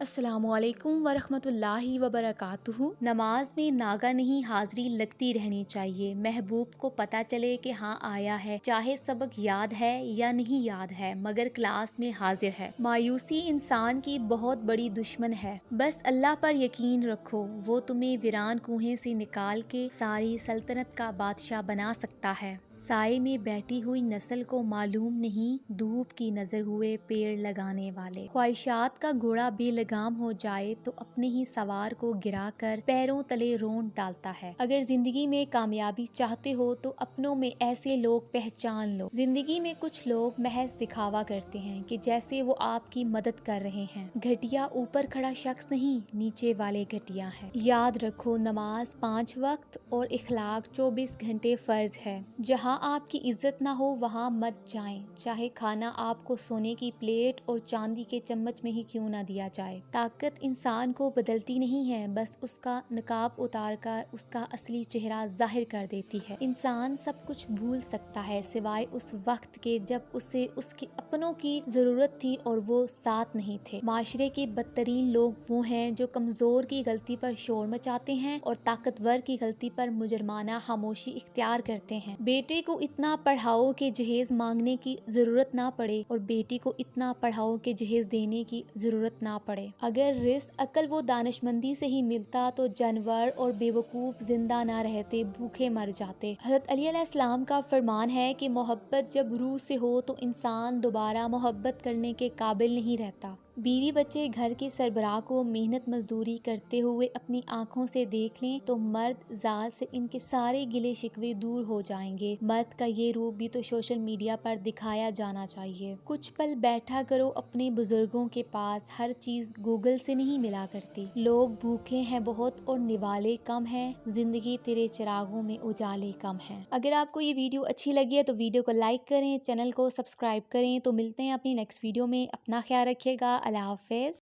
السلام علیکم ورحمۃ اللہ وبرکاتہ۔ نماز میں ناگا نہیں حاضری لگتی رہنی چاہیے۔ محبوب کو پتہ چلے کہ ہاں آیا ہے، چاہے سبق یاد ہے یا نہیں یاد ہے مگر کلاس میں حاضر ہے۔ مایوسی انسان کی بہت بڑی دشمن ہے۔ بس اللہ پر یقین رکھو، وہ تمہیں ویران کنویں سے نکال کے ساری سلطنت کا بادشاہ بنا سکتا ہے۔ سائے میں بیٹھی ہوئی نسل کو معلوم نہیں دھوپ کی نظر ہوئے پیڑ لگانے والے۔ خواہشات کا گھوڑا بے لگام ہو جائے تو اپنے ہی سوار کو گرا کر پیروں تلے رون ڈالتا ہے۔ اگر زندگی میں کامیابی چاہتے ہو تو اپنوں میں ایسے لوگ پہچان لو۔ زندگی میں کچھ لوگ محض دکھاوا کرتے ہیں کہ جیسے وہ آپ کی مدد کر رہے ہیں۔ گھٹیا اوپر کھڑا شخص نہیں، نیچے والے گھٹیا ہے۔ یاد رکھو، نماز 5 وقت اور اخلاق 24 گھنٹے فرض ہے۔ جہاں آپ کی عزت نہ ہو وہاں مت جائیں، چاہے کھانا آپ کو سونے کی پلیٹ اور چاندی کے چمچ میں ہی کیوں نہ دیا جائے۔ طاقت انسان کو بدلتی نہیں ہے، بس اس کا نقاب اتار کر اس کا اصلی چہرہ ظاہر کر دیتی ہے۔ انسان سب کچھ بھول سکتا ہے سوائے اس وقت کے جب اسے اس کے اپنوں کی ضرورت تھی اور وہ ساتھ نہیں تھے۔ معاشرے کے بدترین لوگ وہ ہیں جو کمزور کی غلطی پر شور مچاتے ہیں اور طاقتور کی غلطی پر مجرمانہ خاموشی اختیار کرتے ہیں۔ بیٹے کو اتنا پڑھاؤ کہ جہیز مانگنے کی ضرورت نہ پڑے اور بیٹی کو اتنا پڑھاؤ کہ جہیز دینے کی ضرورت نہ پڑے۔ اگر رزق عقل و دانشمندی سے ہی ملتا تو جانور اور بے وقوف زندہ نہ رہتے، بھوکے مر جاتے۔ حضرت علی علیہ السلام کا فرمان ہے کہ محبت جب روح سے ہو تو انسان دوبارہ محبت کرنے کے قابل نہیں رہتا۔ بیوی بچے گھر کے سربراہ کو محنت مزدوری کرتے ہوئے اپنی آنکھوں سے دیکھ لیں تو مرد ذات سے ان کے سارے گلے شکوے دور ہو جائیں گے۔ مرد کا یہ روپ بھی تو سوشل میڈیا پر دکھایا جانا چاہیے۔ کچھ پل بیٹھا کرو اپنے بزرگوں کے پاس، ہر چیز گوگل سے نہیں ملا کرتی۔ لوگ بھوکے ہیں بہت اور نوالے کم ہیں، زندگی تیرے چراغوں میں اجالے کم ہیں۔ اگر آپ کو یہ ویڈیو اچھی لگی ہے تو ویڈیو کو لائک کریں، چینل کو سبسکرائب کریں۔ تو ملتے ہیں اپنی نیکسٹ ویڈیو میں، اپنا خیال رکھیے گا۔ اللہ حافظ۔